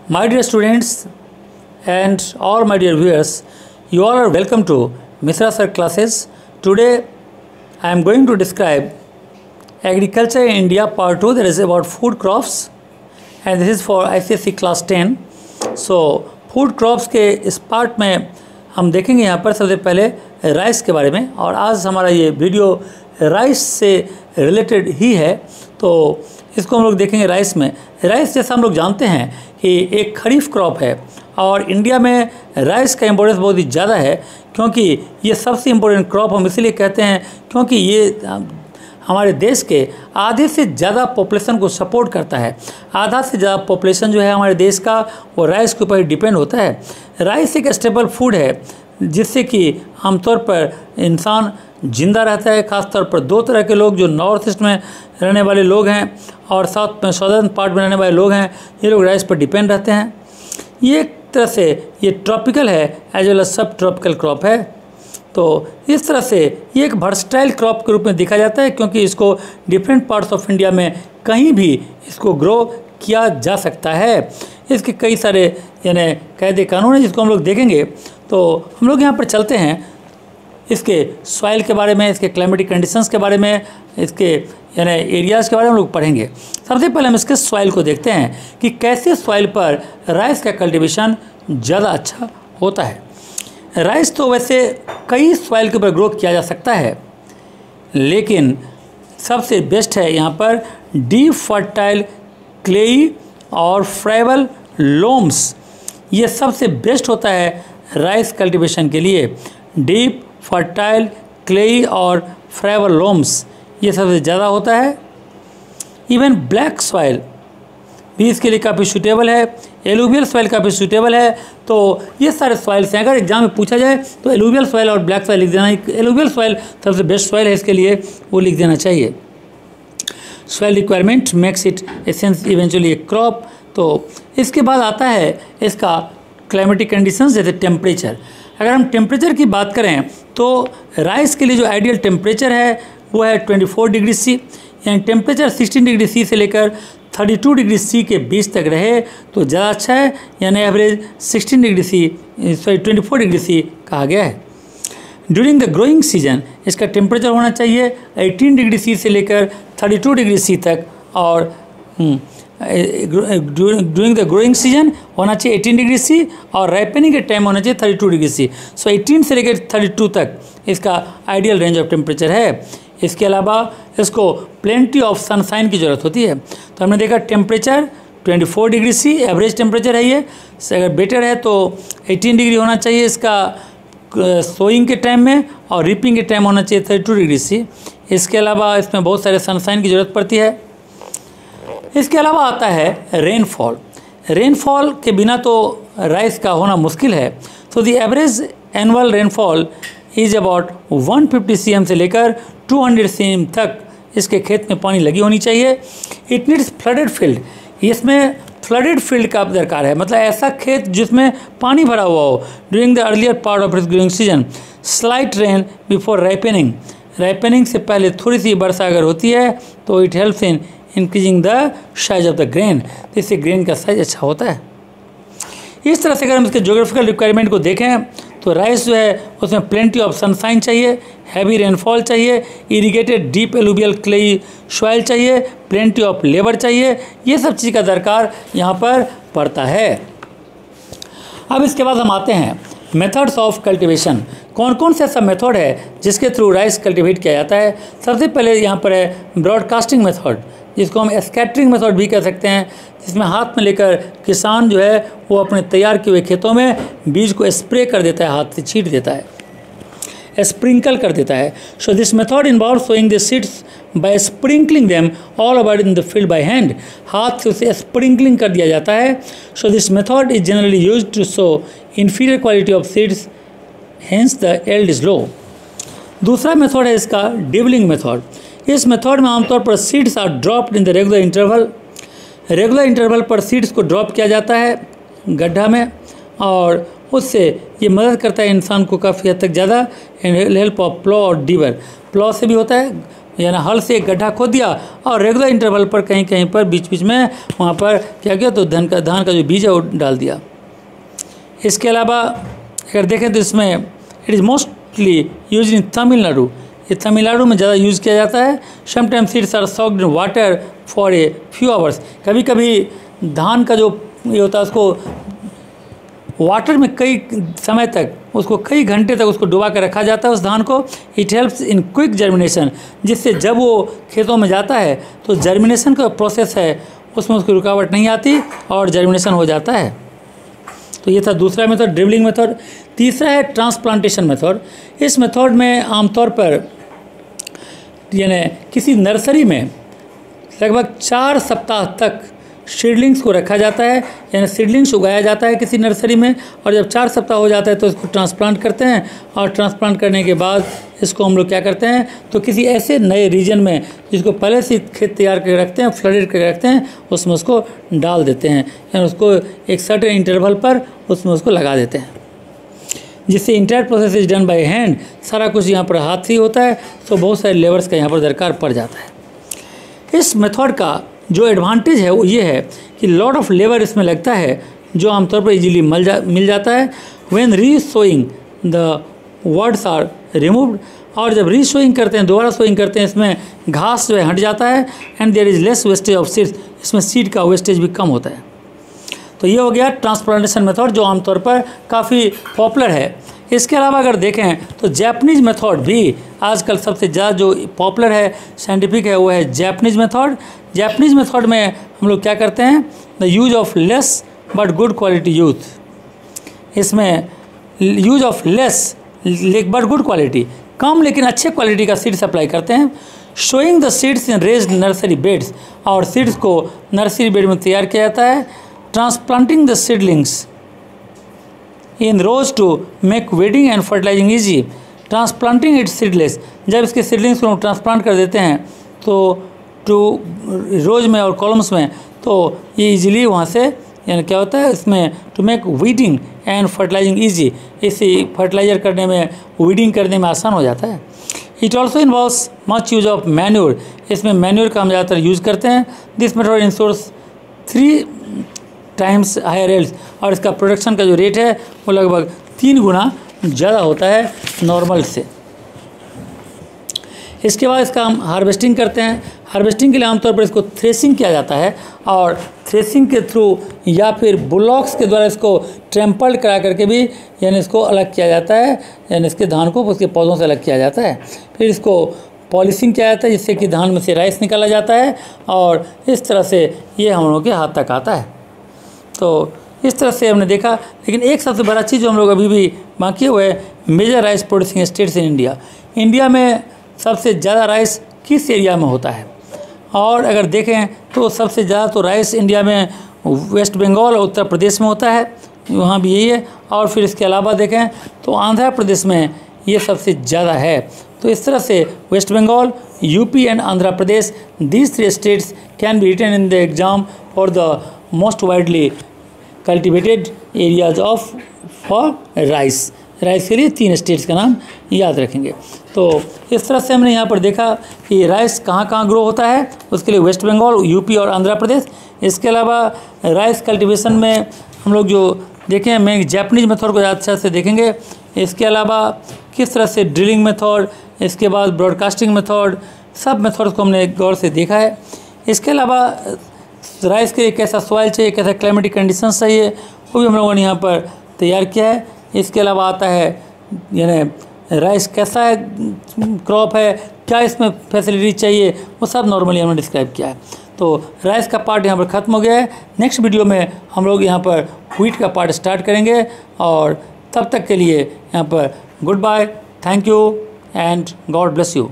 My dear students and all my dear viewers, you all are welcome to Mishra Sir classes. Today I am going to describe Agriculture in India Part 2, that is about food crops, and this is for ICSE class 10. So food crops के इस part में हम देखेंगे यहाँ पर सबसे पहले rice के बारे में, और आज हमारा ये वीडियो राइस से रिलेटेड ही है। तो इसको हम लोग देखेंगे राइस में। राइस जैसा हम लोग जानते हैं कि एक खरीफ क्रॉप है और इंडिया में राइस का इम्पोर्टेंस बहुत ही ज़्यादा है, क्योंकि ये सबसे इम्पोर्टेंट क्रॉप हम इसलिए कहते हैं क्योंकि ये हमारे देश के आधे से ज़्यादा पॉपुलेशन को सपोर्ट करता है। आधा से ज़्यादा पॉपुलेशन जो है हमारे देश का वो राइस के ऊपर डिपेंड होता है। राइस एक स्टेपल फूड है जिससे कि आमतौर पर इंसान जिंदा रहता है। ख़ास तौर पर दो तरह के लोग, जो नॉर्थ ईस्ट में रहने वाले लोग हैं और साउथ में सदर्न पार्ट में रहने वाले लोग हैं, ये लोग राइस पर डिपेंड रहते हैं। ये एक तरह से ये ट्रॉपिकल है एज वेल एज सब ट्रॉपिकल क्रॉप है। तो इस तरह से ये एक वर्सटाइल क्रॉप के रूप में देखा जाता है, क्योंकि इसको डिफरेंट पार्ट्स ऑफ इंडिया में कहीं भी इसको ग्रो किया जा सकता है। इसके कई सारे यानी कायदे कानून हैं जिसको हम लोग देखेंगे। तो हम लोग यहाँ पर चलते हैं, इसके सॉइल के बारे में, इसके क्लाइमेटिक कंडीशंस के बारे में, इसके यानी एरियाज़ के बारे में हम लोग पढ़ेंगे। सबसे पहले हम इसके सॉइल को देखते हैं कि कैसे सॉइल पर राइस का कल्टीवेशन ज़्यादा अच्छा होता है। राइस तो वैसे कई सॉइल के ऊपर ग्रो किया जा सकता है, लेकिन सबसे बेस्ट है यहाँ पर डीप फर्टाइल क्लेई और फ्रेबल लोम्स। ये सबसे बेस्ट होता है राइस कल्टीवेशन के लिए। डीप फर्टाइल क्लेई और फ्रेबल लोम्स ये सबसे ज़्यादा होता है। इवन ब्लैक सॉइल भी इसके लिए काफ़ी सूटेबल है। एलुवियल सॉइल काफ़ी सूटेबल है। तो ये सारे सॉइल्स हैं। अगर एग्जाम में पूछा जाए तो एलुवियल सॉइल और ब्लैक सॉइल लिख देना। एलुवियल सॉइल सबसे बेस्ट सॉइल है इसके लिए, वो लिख देना चाहिए। Soil requirement makes it essence eventually A crop. तो इसके बाद आता है इसका क्लाइमेटिक कंडीशंस, जैसे टेम्परेचर। अगर हम टेम्परेचर की बात करें तो राइस के लिए जो आइडियल टेम्परेचर है वो है 24 डिग्री सी, यानी टेम्परेचर 16 डिग्री सी से लेकर 32 डिग्री सी के बीच तक रहे तो ज़्यादा अच्छा है। यानी एवरेज 24 डिग्री सी कहा गया है। ड्यूरिंग द ग्रोइंग सीजन इसका टेम्परेचर होना चाहिए 18 डिग्री सी से लेकर 32 डिग्री सी तक, और ड्यूरिंग द ग्रोइंग सीजन होना चाहिए 18 डिग्री सी, और राइपनिंग के टाइम होना चाहिए 32 डिग्री सी। सो 18 से लेकर 32 तक इसका आइडियल रेंज ऑफ टेम्परेचर है। इसके अलावा इसको प्लेंटी ऑफ सनशाइन की ज़रूरत होती है। तो हमने देखा temperature 24 degree C average temperature है ये। अगर बेटर है तो 18 डिग्री होना चाहिए इसका सोइंग के टाइम में, और रिपिंग के टाइम होना चाहिए 32 डिग्री सी। इसके अलावा इसमें बहुत सारे सनशाइन की ज़रूरत पड़ती है। इसके अलावा आता है रेनफॉल। रेनफॉल के बिना तो राइस का होना मुश्किल है। तो the average annual rainfall is about 150 cm से लेकर 200 cm तक इसके खेत में पानी लगी होनी चाहिए। It needs flooded field. इसमें फ्लडेड फील्ड का दरकार है, मतलब ऐसा खेत जिसमें पानी भरा हुआ हो। During the earlier part of its growing season slight rain before ripening. Ripening से पहले थोड़ी सी वर्षा अगर होती है तो it helps in increasing the size of the grain. तो इससे ग्रेन का साइज अच्छा होता है। इस तरह से अगर हम इसके ज्योग्राफिकल रिक्वायरमेंट को देखें तो राइस जो है उसमें प्लेंटी ऑफ सनशाइन चाहिए, हैवी रेनफॉल चाहिए, irrigated deep alluvial clayey soil चाहिए, प्लेंटी ऑफ लेबर चाहिए। ये सब चीज़ का दरकार यहाँ पर पड़ता है। अब इसके बाद हम आते हैं मेथड्स ऑफ कल्टीवेशन। कौन कौन से ऐसा मेथड है जिसके थ्रू राइस कल्टीवेट किया जाता है। सबसे पहले यहाँ पर है ब्रॉडकास्टिंग मेथड, जिसको हम स्कैटरिंग मेथड भी कह सकते हैं, जिसमें हाथ में लेकर किसान जो है वो अपने तैयार किए हुए खेतों में बीज को स्प्रे कर देता है, हाथ से छींट देता है, स्प्रिंकल कर देता है। So this method involve sowing the seeds by sprinkling them all over in the field by hand. हाथ से उसे स्प्रिंकलिंग कर दिया जाता है। So this method is generally used to sow inferior quality of seeds, hence the yield is low. दूसरा method है इसका डिबलिंग मेथड। इस मेथड में आमतौर पर seeds are dropped in the regular interval. Regular interval पर सीड्स को drop किया जाता है गड्ढा में, और उससे ये मदद करता है इंसान को काफ़ी हद तक ज़्यादा। हेल्प ऑफ प्लॉ और डीबर। प्लॉ से भी होता है, यानी हल से एक गड्ढा खोद दिया और रेगुलर इंटरवल पर कहीं कहीं पर बीच बीच में वहाँ पर क्या किया, तो धान का जो बीज है वो डाल दिया। इसके अलावा अगर देखें तो इसमें it is mostly use in Tamil Nadu, ये तमिलनाडु में ज़्यादा यूज़ किया जाता है। Sometimes seeds are soaked in water for a few hours, कभी कभी धान का जो ये होता है उसको वाटर में कई समय तक, उसको कई घंटे तक उसको डुबा कर रखा जाता है उस धान को। It helps in quick germination, जिससे जब वो खेतों में जाता है तो जर्मिनेशन का प्रोसेस है उसमें उसकी रुकावट नहीं आती और जर्मिनेशन हो जाता है। तो ये था दूसरा मेथड, ड्रिबलिंग मेथड। तीसरा है ट्रांसप्लांटेशन मेथड। इस मेथड में आमतौर पर यानी किसी नर्सरी में लगभग 4 सप्ताह तक सीडलिंग्स को रखा जाता है, यानी सीडलिंग्स उगाया जाता है किसी नर्सरी में, और जब 4 सप्ताह हो जाता है तो इसको ट्रांसप्लांट करते हैं। और ट्रांसप्लांट करने के बाद इसको हम लोग क्या करते हैं, तो किसी ऐसे नए रीजन में जिसको पहले से खेत तैयार करके रखते हैं, फ्लडेड करके रखते हैं, उसमें उसको डाल देते हैं, यानी उसको एक सर्टेन इंटरवल पर उसमें उसको लगा देते हैं, जिससे entire process is done by hand. सारा कुछ यहाँ पर हाथ से ही होता है, तो बहुत सारे लेबर्स का यहाँ पर दरकार पड़ जाता है। इस मेथड का जो एडवांटेज है वो ये है कि लॉट ऑफ लेबर इसमें लगता है, जो आमतौर पर इजीली मिल जाता है। When resowing the words are removed, और जब रीसोइंग करते हैं, दोबारा सोइंग करते हैं, इसमें घास जो है हट जाता है। And there is less wastage of seeds, इसमें सीड का वेस्टेज भी कम होता है। तो ये हो गया ट्रांसप्लांटेशन मेथड, जो आमतौर पर काफ़ी पॉपुलर है। इसके अलावा अगर देखें तो जैपनीज मेथड भी आजकल सबसे ज़्यादा जो पॉपुलर है, साइंटिफिक है, वो है जैपनीज मेथड। जैपनीज मेथड में हम लोग क्या करते हैं, the use of less but good quality youth. इसमें use of less but good quality, कम लेकिन अच्छे क्वालिटी का सीड सप्लाई करते हैं। Sowing the seeds in raised nursery beds, और सीड्स को नर्सरी बेड में तैयार किया जाता है। Transplanting the seedlings in rows to make weeding and fertilising easy. Transplanting it seedless, जब इसके सीडलिंग्स को हम ट्रांसप्लांट कर देते हैं तो टू रोज में और कॉलम्स में, तो ये इजीली वहाँ से, यानी क्या होता है इसमें, to make weeding and fertilising easy, इसे फर्टिलाइजर करने में, वीडिंग करने में आसान हो जाता है। It also involves much use of manure, इसमें मैन्योर का हम ज़्यादातर यूज़ करते हैं। This method insures 3 times higher yields, और इसका प्रोडक्शन का जो रेट है वो लगभग 3 गुना ज़्यादा होता है नॉर्मल से। इसके बाद इसका हम हार्वेस्टिंग करते हैं। हार्वेस्टिंग के लिए आमतौर पर इसको थ्रेसिंग किया जाता है, और थ्रेसिंग के थ्रू या फिर बुलॉक्स के द्वारा इसको ट्रैम्पल्ड करा करके भी, यानी इसको अलग किया जाता है, यानी इसके धान को उसके पौधों से अलग किया जाता है। फिर इसको पॉलिशिंग किया जाता है, जिससे कि धान में से राइस निकाला जाता है, और इस तरह से ये हम लोगों के हाथ तक आता है। तो इस तरह से हमने देखा। लेकिन एक सबसे बड़ा चीज़ जो हम लोग अभी भी बाकी हुए है, major rice producing states in India. India में सबसे ज़्यादा राइस किस एरिया में होता है, और अगर देखें तो सबसे ज़्यादा तो राइस इंडिया में वेस्ट बंगाल और उत्तर प्रदेश में होता है, वहाँ भी यही है। और फिर इसके अलावा देखें तो आंध्र प्रदेश में ये सबसे ज़्यादा है। तो इस तरह से West Bengal, UP and Andhra Pradesh, these 3 states can be written in the exam for the most widely cultivated areas of for rice. Rice के लिए 3 स्टेट्स का नाम याद रखेंगे। तो इस तरह से हमने यहाँ पर देखा कि राइस कहाँ कहाँ ग्रो होता है, उसके लिए वेस्ट बंगाल, यूपी और आंध्र प्रदेश। इसके अलावा राइस कल्टीवेशन में हम लोग जो देखें, मैं जैपनीज मेथड को अच्छा से देखेंगे। इसके अलावा किस तरह से ड्रिलिंग मेथड, इसके बाद ब्रॉडकास्टिंग मेथड, सब मेथड्स को हमने गौर से देखा है। इसके अलावा राइस के लिए कैसा सॉइल चाहिए, कैसा क्लाइमेटिक कंडीशंस चाहिए, वो भी हम लोगों ने यहाँ पर तैयार किया है। इसके अलावा आता है यानी राइस कैसा है, क्रॉप है, क्या इसमें फैसिलिटी चाहिए, वो सब नॉर्मली हमने डिस्क्राइब किया है। तो राइस का पार्ट यहाँ पर ख़त्म हो गया है। नेक्स्ट वीडियो में हम लोग यहाँ पर व्हीट का पार्ट स्टार्ट करेंगे, और तब तक के लिए यहाँ पर good bye, thank you and God bless you.